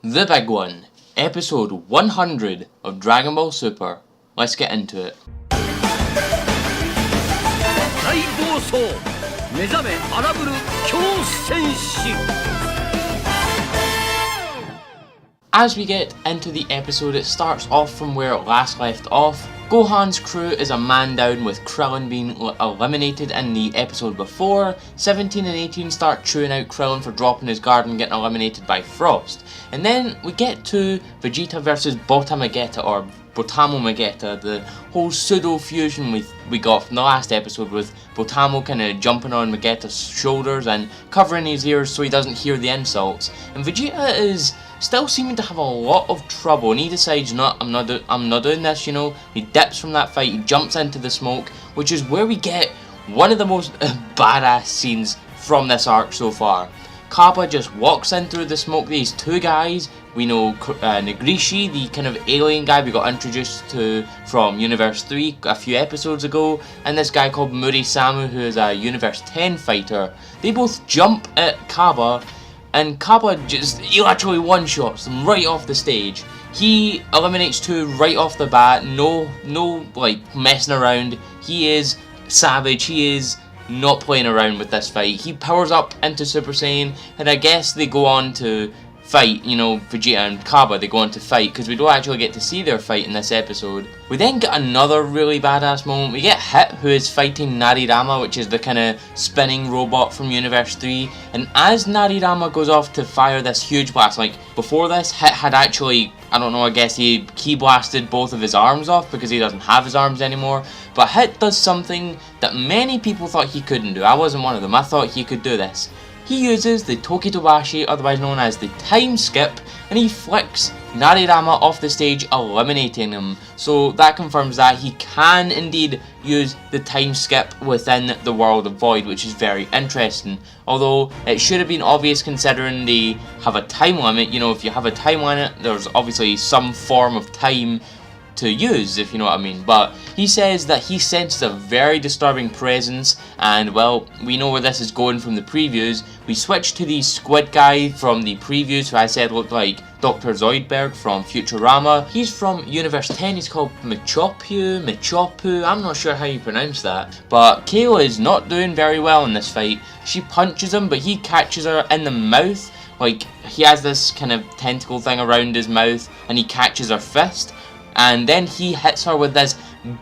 The big one, episode 100 of Dragon Ball Super. Let's get into it. As we get into the episode, it starts off from where it last left off. Gohan's crew is a man down with Krillin being eliminated in the episode before. 17 and 18 start chewing out Krillin for dropping his guard and getting eliminated by Frost. And then we get to Vegeta versus Botamageta, or Botamo Mageta, the whole pseudo fusion we got from the last episode with Botamo kind of jumping on Mageta's shoulders and covering his ears so he doesn't hear the insults. And Vegeta is still seeming to have a lot of trouble, and he decides, no, I'm not doing this, you know. He dips from that fight, he jumps into the smoke, which is where we get one of the most badass scenes from this arc so far. Kappa just walks in through the smoke. These two guys, we know Nigrishi, the kind of alien guy we got introduced to from Universe 3 a few episodes ago, and this guy called Muri-Samu, who is a Universe 10 fighter. They both jump at Kappa, and Kappa he literally one-shots them right off the stage. He eliminates two right off the bat, no like messing around. He is savage, he is not playing around with this fight. He powers up into Super Saiyan, and I guess they go on to fight, you know, Vegeta and Kappa, they go on to fight, because we don't actually get to see their fight in this episode. We then get another really badass moment. We get Hit, who is fighting Narirama, which is the kind of spinning robot from Universe 3, and as Narirama goes off to fire this huge blast, like, before this, Hit had actually, I don't know, I guess he key blasted both of his arms off because he doesn't have his arms anymore, but Hit does something that many people thought he couldn't do. I wasn't one of them, I thought he could do this. He uses the Tokitobashi, otherwise known as the time skip, and he flicks Narirama off the stage, eliminating him. So that confirms that he can indeed use the time skip within the world of Void, which is very interesting. Although it should have been obvious considering they have a time limit. You know, if you have a time limit, there's obviously some form of time to use, if you know what I mean. But he says that he senses a very disturbing presence, and well, we know where this is going from the previews. We switch to the squid guy from the previews, who I said looked like Dr. Zoidberg from Futurama. He's from Universe 10, he's called Michopu, I'm not sure how you pronounce that. But Kale is not doing very well in this fight. She punches him, but he catches her in the mouth. Like, he has this kind of tentacle thing around his mouth, and he catches her fist. And then he hits her with this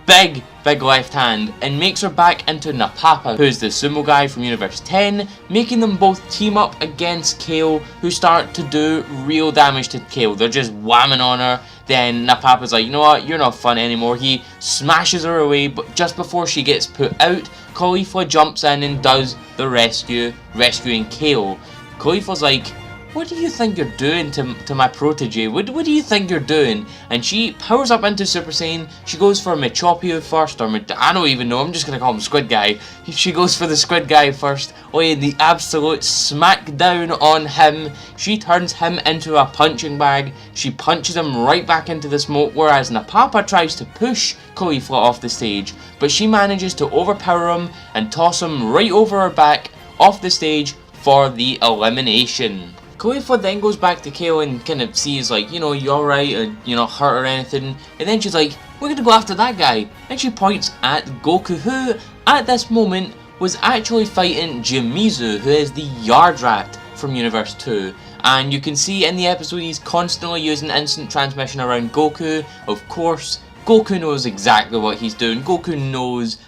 big left hand and makes her back into Napapa, who's the sumo guy from Universe 10, making them both team up against Kale, who start to do real damage to Kale. They're just whamming on her. Then Napapa's like, you know what, you're not fun anymore. He smashes her away, but just before she gets put out, Caulifla jumps in and does the rescuing Kale. Caulifla's like, what do you think you're doing to my protege? What do you think you're doing? And she powers up into Super Saiyan. She goes for Michopu first, or I don't even know, I'm just going to call him Squid Guy. She goes for the Squid Guy first, laying the absolute smackdown on him. She turns him into a punching bag. She punches him right back into the smoke, whereas Napapa tries to push Caulifla off the stage. But she manages to overpower him and toss him right over her back off the stage for the elimination. Caulifla then goes back to Kale and kind of sees, like, you know, you alright, or you're not hurt or anything, and then she's like, we're gonna go after that guy, and she points at Goku, who at this moment was actually fighting Jimizu, who is the Yard Rat from Universe 2. And you can see in the episode he's constantly using instant transmission around Goku. Of course, Goku knows exactly what he's doing. Goku knows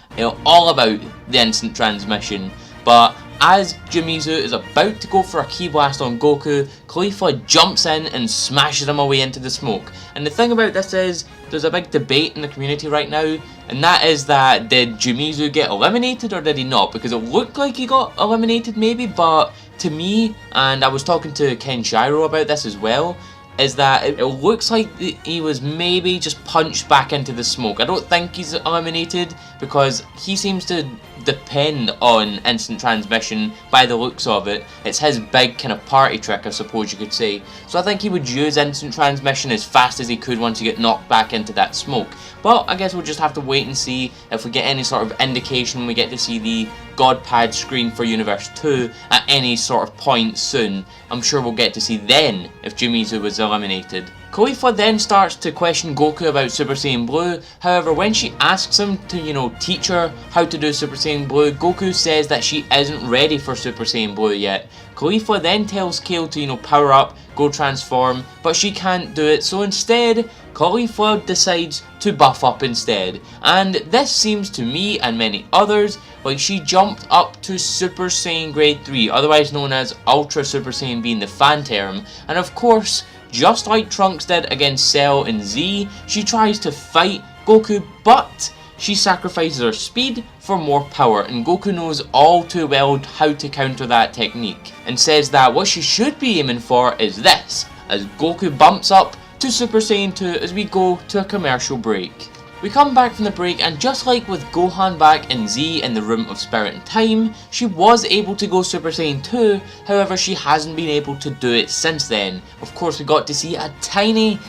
all about the instant transmission, but as Jimizu is about to go for a ki blast on Goku, Caulifla jumps in and smashes him away into the smoke. And the thing about this is, there's a big debate in the community right now, and that is that, did Jimizu get eliminated or did he not? Because it looked like he got eliminated maybe, but to me, and I was talking to Ken Shiro about this as well, is that it looks like he was maybe just punched back into the smoke. I don't think he's eliminated because he seems to depend on instant transmission by the looks of it. It's his big kind of party trick, I suppose you could say. So I think he would use instant transmission as fast as he could once you get knocked back into that smoke. But I guess we'll just have to wait and see if we get any sort of indication. We get to see the God Pad screen for Universe 2 at any sort of point soon. I'm sure we'll get to see then if Jimizu was eliminated. Caulifla then starts to question Goku about Super Saiyan Blue. However, when she asks him to, teach her how to do Super Saiyan Blue, Goku says that she isn't ready for Super Saiyan Blue yet. Caulifla then tells Kale to, power up, go transform, but she can't do it, so instead, Caulifla decides to buff up instead. And this seems to me and many others like she jumped up to Super Saiyan Grade 3, otherwise known as Ultra Super Saiyan being the fan term, and of course, just like Trunks did against Cell and Z, she tries to fight Goku, but she sacrifices her speed for more power, and Goku knows all too well how to counter that technique, and says that what she should be aiming for is this, as Goku bumps up to Super Saiyan 2 as we go to a commercial break. We come back from the break, and just like with Gohan back in Z in the Room of Spirit and Time, she was able to go Super Saiyan 2, however she hasn't been able to do it since then. Of course, we got to see a tiny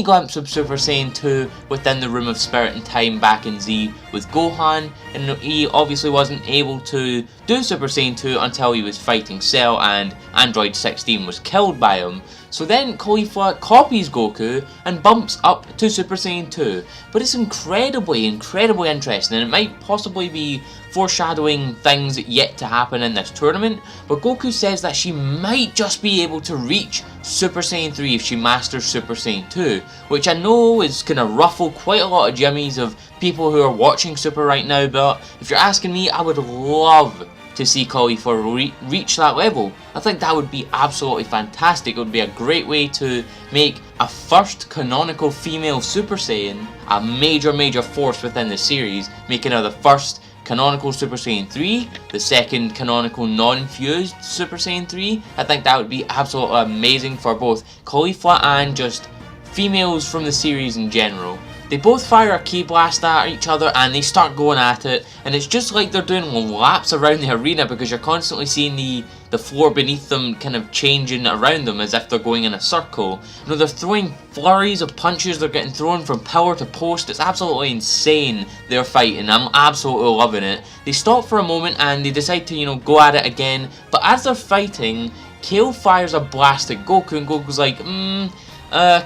glimpse of Super Saiyan 2 within the Room of Spirit and Time back in Z with Gohan, and he obviously wasn't able to do Super Saiyan 2 until he was fighting Cell and Android 16 was killed by him. So then Caulifla copies Goku and bumps up to Super Saiyan 2. But it's incredibly interesting, and it might possibly be foreshadowing things yet to happen in this tournament. But Goku says that she might just be able to reach Super Saiyan 3 if she masters Super Saiyan 2. Which I know is going to ruffle quite a lot of jimmies of people who are watching Super right now. But if you're asking me, I would love to see Caulifla reach that level. I think that would be absolutely fantastic. It would be a great way to make a first canonical female Super Saiyan a major force within the series, making her the first canonical Super Saiyan 3, the second canonical non-fused Super Saiyan 3. I think that would be absolutely amazing for both Caulifla and just females from the series in general. They both fire a ki blast at each other and they start going at it, and it's just like they're doing laps around the arena because you're constantly seeing the floor beneath them kind of changing around them as if they're going in a circle. They're throwing flurries of punches, they're getting thrown from pillar to post. It's absolutely insane, they're fighting. I'm absolutely loving it. They stop for a moment and they decide to, go at it again, but as they're fighting, Kale fires a blast at Goku and Goku's like,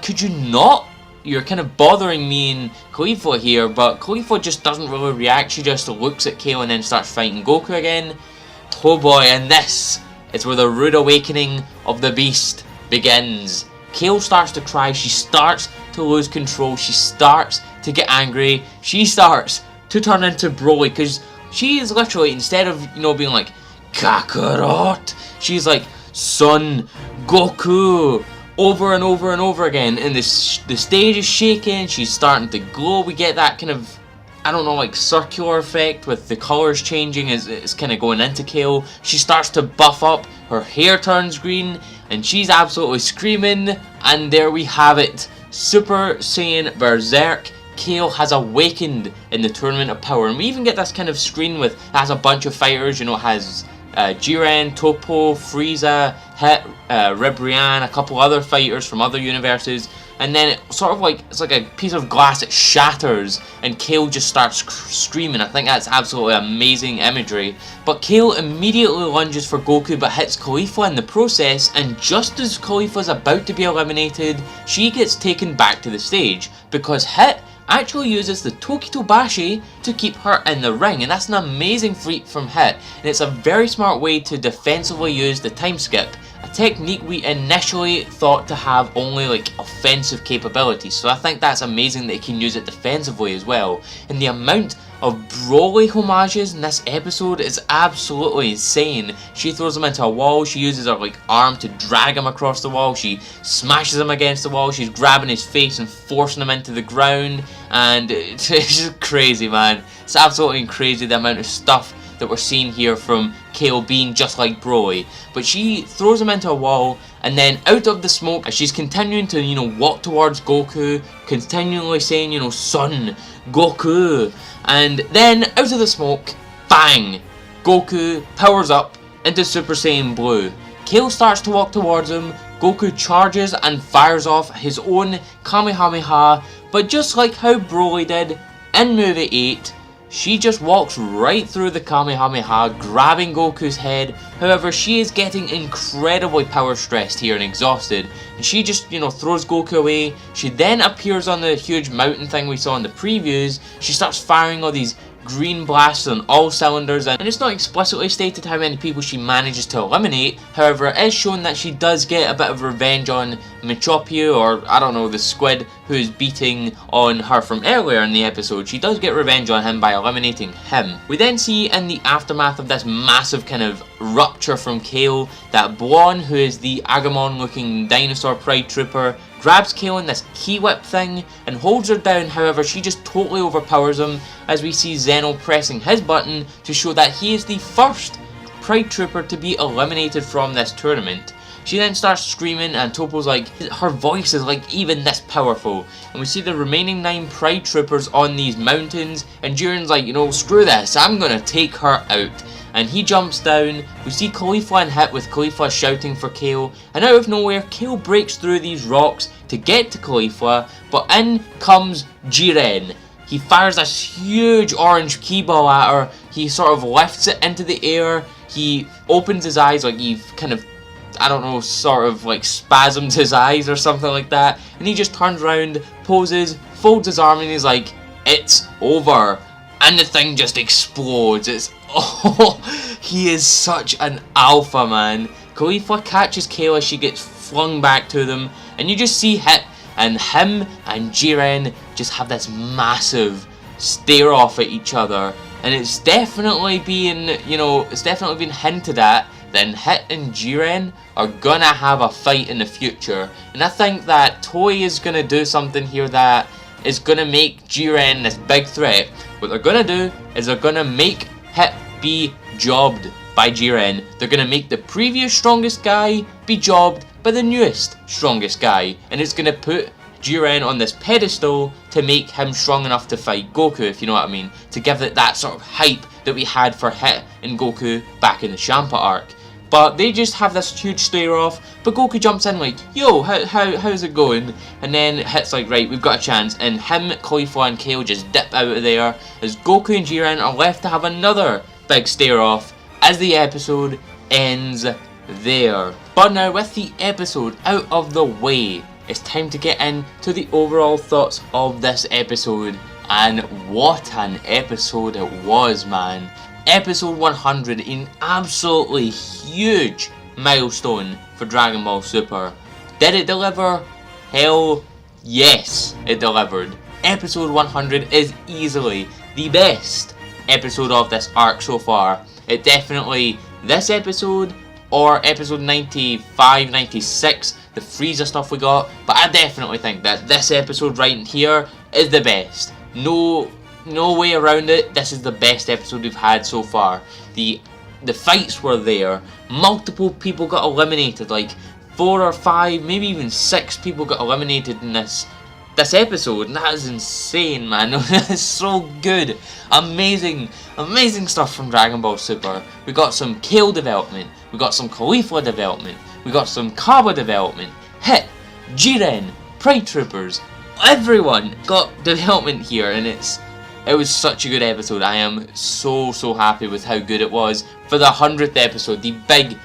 could you not? You're kind of bothering me and Caulifla here, but Caulifla just doesn't really react. She just looks at Kale and then starts fighting Goku again. Oh boy, and this is where the rude awakening of the beast begins. Kale starts to cry, she starts to lose control, she starts to get angry, she starts to turn into Broly, because she is literally, instead of, being like, Kakarot, she's like, Son Goku, over and over and over again, and the stage is shaking, she's starting to glow. We get that kind of, I don't know, like circular effect with the colours changing as it's kind of going into Kale. She starts to buff up, her hair turns green, and she's absolutely screaming, and there we have it. Super Saiyan Berserk Kale has awakened in the Tournament of Power, and we even get this kind of screen with, it has a bunch of fighters, it has Jiren, Toppo, Frieza, Hit, Ribrianne, a couple other fighters from other universes, and then it's like a piece of glass, it shatters and Kale just starts screaming. I think that's absolutely amazing imagery. But Kale immediately lunges for Goku but hits Caulifla in the process, and just as Caulifla's about to be eliminated, she gets taken back to the stage because Hit actually uses the Tokitobashi to keep her in the ring, and that's an amazing feat from Hit, and it's a very smart way to defensively use the time skip, a technique we initially thought to have only like offensive capabilities, so I think that's amazing that he can use it defensively as well. And the amount of Broly homages in this episode is absolutely insane. She throws him into a wall, she uses her arm to drag him across the wall, she smashes him against the wall, she's grabbing his face and forcing him into the ground, and it's just crazy, man. It's absolutely crazy the amount of stuff that we're seeing here from Kale being just like Broly. But she throws him into a wall, and then out of the smoke, as she's continuing to, walk towards Goku, continually saying, Son Goku. And then, out of the smoke, bang! Goku powers up into Super Saiyan Blue. Kale starts to walk towards him, Goku charges and fires off his own Kamehameha, but just like how Broly did in Movie 8, she just walks right through the Kamehameha, grabbing Goku's head. However, she is getting incredibly power stressed here and exhausted, and she just, throws Goku away. She then appears on the huge mountain thing we saw in the previews. She starts firing all these green blasts on all cylinders, and it's not explicitly stated how many people she manages to eliminate. However, it is shown that she does get a bit of revenge on Michopio, or I don't know, the squid who is beating on her from earlier in the episode. She does get revenge on him by eliminating him. We then see in the aftermath of this massive kind of rupture from Kale that Blonde, who is the Agumon looking dinosaur pride trooper, grabs Kale in this key whip thing and holds her down. However, she just totally overpowers him as we see Zeno pressing his button to show that he is the first Pride Trooper to be eliminated from this tournament. She then starts screaming, and Toppo's like, her voice is like even this powerful. And we see the remaining 9 Pride Troopers on these mountains, and Jiren's like, screw this, I'm gonna take her out. And he jumps down. We see Caulifla and hit with Caulifla shouting for Kale, and out of nowhere Kale breaks through these rocks to get to Caulifla, but in comes Jiren. He fires this huge orange key ball at her. He sort of lifts it into the air. He opens his eyes, like he kind of, I don't know, sort of like spasms his eyes or something like that, and he just turns around, poses, folds his arm, and he's like, it's over. And the thing just explodes. He is such an alpha, man. Caulifla catches Kale as she gets flung back to them, and you just see him and Jiren just have this massive stare off at each other, and it's definitely been, hinted at that Hit and Jiren are gonna have a fight in the future, and I think that Toei is gonna do something here that is gonna make Jiren this big threat. What they're gonna do is they're gonna make Hit be jobbed by Jiren. They're gonna make the previous strongest guy be jobbed by the newest strongest guy, and it's gonna put Jiren on this pedestal to make him strong enough to fight Goku, if you know what I mean, to give it that sort of hype that we had for Hit and Goku back in the Champa arc. But they just have this huge stare off, but Goku jumps in like, yo, how's it going? And then Hit's like, right, we've got a chance, and him, Caulifla and Kale just dip out of there as Goku and Jiren are left to have another big stare off as the episode ends there. But now, with the episode out of the way, it's time to get into the overall thoughts of this episode, and what an episode it was, man. Episode 100, an absolutely huge milestone for Dragon Ball Super. Did it deliver? Hell yes, it delivered. Episode 100 is easily the best episode of this arc so far. It definitely, this episode or episode 95, 96, the Frieza stuff we got, but I definitely think that this episode right here is the best. No way around it. This is the best episode we've had so far. The fights were there. Multiple people got eliminated, like 4 or 5, maybe even 6 people got eliminated in this episode, and that is insane, man. It's so good. Amazing stuff from Dragon Ball Super. We got some Kale development, we got some Caulifla development, we got some Kaba development, Hit, Jiren, Pride Troopers, everyone got development here, and it was such a good episode. I am so happy with how good it was for the 100th episode, the big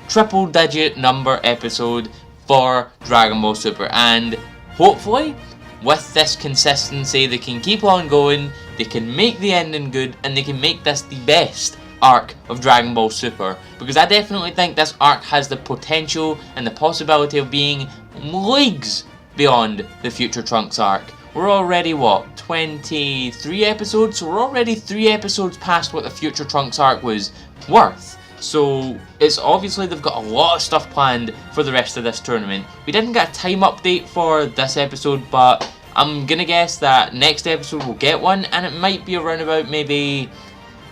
triple digit number episode for Dragon Ball Super, and hopefully with this consistency they can keep on going, they can make the ending good, and they can make this the best arc of Dragon Ball Super, because I definitely think this arc has the potential and the possibility of being leagues beyond the Future Trunks arc. We're already, what, 23 episodes? So we're already 3 episodes past what the Future Trunks arc was worth. So it's obviously they've got a lot of stuff planned for the rest of this tournament. We didn't get a time update for this episode, but I'm gonna guess that next episode will get one, and it might be around about maybe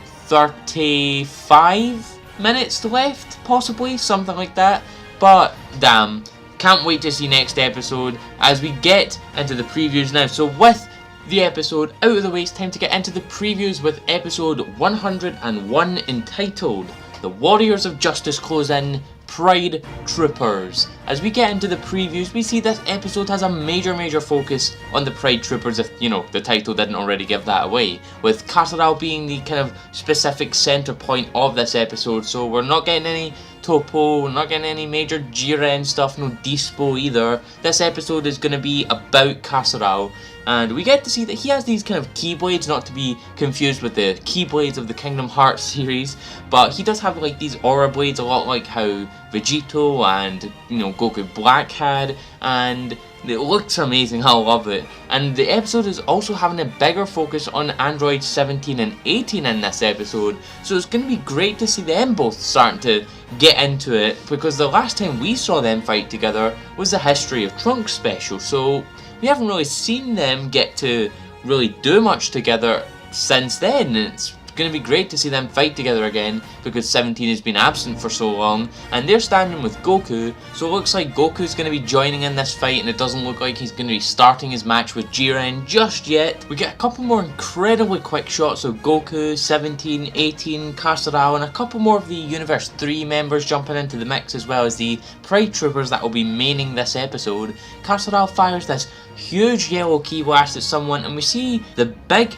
35 minutes left, possibly, something like that. But damn, can't wait to see next episode as we get into the previews now. So with the episode out of the way, it's time to get into the previews with episode 101 entitled The Warriors of Justice Close In, Pride Troopers. As we get into the previews, we see this episode has a major focus on the Pride Troopers, if, you know, the title didn't already give that away, with Kahseral being the kind of specific center point of this episode. So we're not getting any Topo, we're not getting any major Jiren stuff, no Dispo either. This episode is going to be about Kahseral, and we get to see that he has these kind of Keyblades, not to be confused with the Keyblades of the Kingdom Hearts series, but he does have like these aura blades, a lot like how Vegito and, you know, Goku Black had, and it looks amazing, I love it. And the episode is also having a bigger focus on androids 17 and 18 in this episode, so it's going to be great to see them both starting to get into it, because the last time we saw them fight together was the History of Trunks special, so we haven't really seen them get to really do much together since then. It's going to be great to see them fight together again, because 17 has been absent for so long, and they're standing with Goku, so it looks like Goku's going to be joining in this fight, and it doesn't look like he's going to be starting his match with Jiren just yet. We get a couple more incredibly quick shots of Goku, 17, 18, Kahseral, and a couple more of the Universe 3 members jumping into the mix, as well as the Pride Troopers that will be maining this episode. Kahseral fires this huge yellow ki blast at someone, and we see the big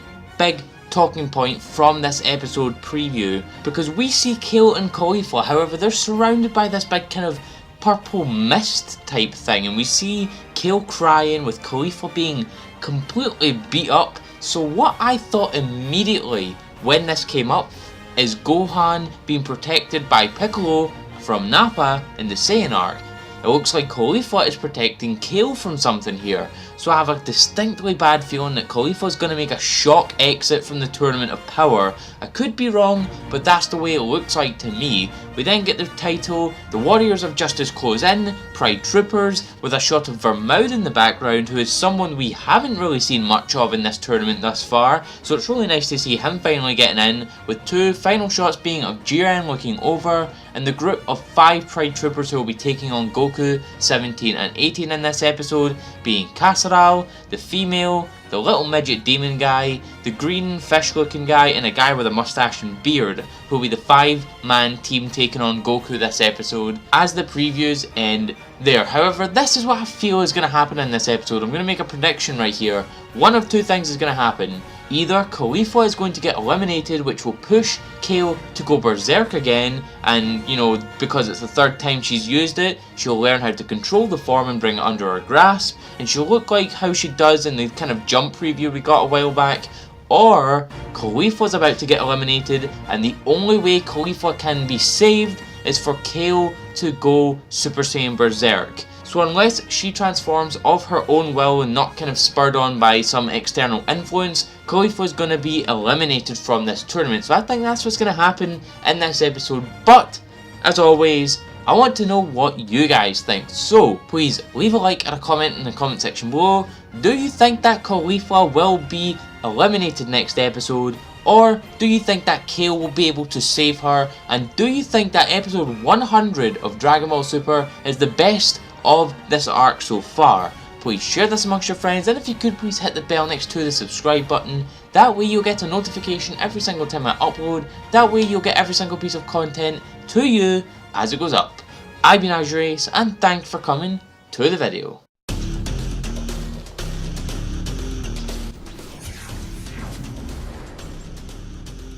talking point from this episode preview, because we see Kale and Caulifla. However, they're surrounded by this big kind of purple mist type thing, and we see Kale crying with Caulifla being completely beat up. So what I thought immediately when this came up is Gohan being protected by Piccolo from Nappa in the Saiyan arc. It looks like Caulifla is protecting Kale from something here, so I have a distinctly bad feeling that Caulifla is going to make a shock exit from the Tournament of Power. I could be wrong, but that's the way it looks like to me. We then get the title, The Warriors of Justice close in, Pride Troopers, with a shot of Vermouth in the background, who is someone we haven't really seen much of in this tournament thus far, so it's really nice to see him finally getting in, with two final shots being of Jiren looking over, and the group of 5 Pride Troopers who will be taking on Goku, 17 and 18 in this episode, being Kahseral, the female, the little midget demon guy, the green fish looking guy, and a guy with a mustache and beard, who will be the 5-man team taking on Goku this episode, as the previews end there. However, this is what I feel is going to happen in this episode. I'm going to make a prediction right here. One of two things is going to happen. Either Caulifla is going to get eliminated, which will push Kale to go Berserk again, and, you know, because it's the 3rd time she's used it, she'll learn how to control the form and bring it under her grasp, and she'll look like how she does in the kind of jump preview we got a while back. Or Caulifla's about to get eliminated, and the only way Caulifla can be saved is for Kale to go Super Saiyan Berserk. So unless she transforms of her own will and not kind of spurred on by some external influence, Caulifla is going to be eliminated from this tournament. So I think that's what's going to happen in this episode. But, as always, I want to know what you guys think. So, please leave a like and a comment in the comment section below. Do you think that Caulifla will be eliminated next episode? Or do you think that Kale will be able to save her? And do you think that episode 100 of Dragon Ball Super is the best of this arc so far? Please share this amongst your friends, and if you could, please hit the bell next to the subscribe button. That way you'll get a notification every single time I upload. That way you'll get every single piece of content to you as it goes up. I've been AzureAce, and thanks for coming to the video.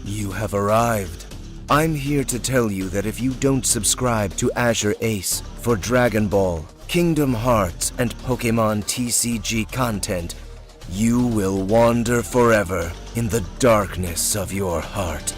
You have arrived. I'm here to tell you that if you don't subscribe to AzureAce for Dragon Ball, Kingdom Hearts, and Pokemon TCG content, you will wander forever in the darkness of your heart.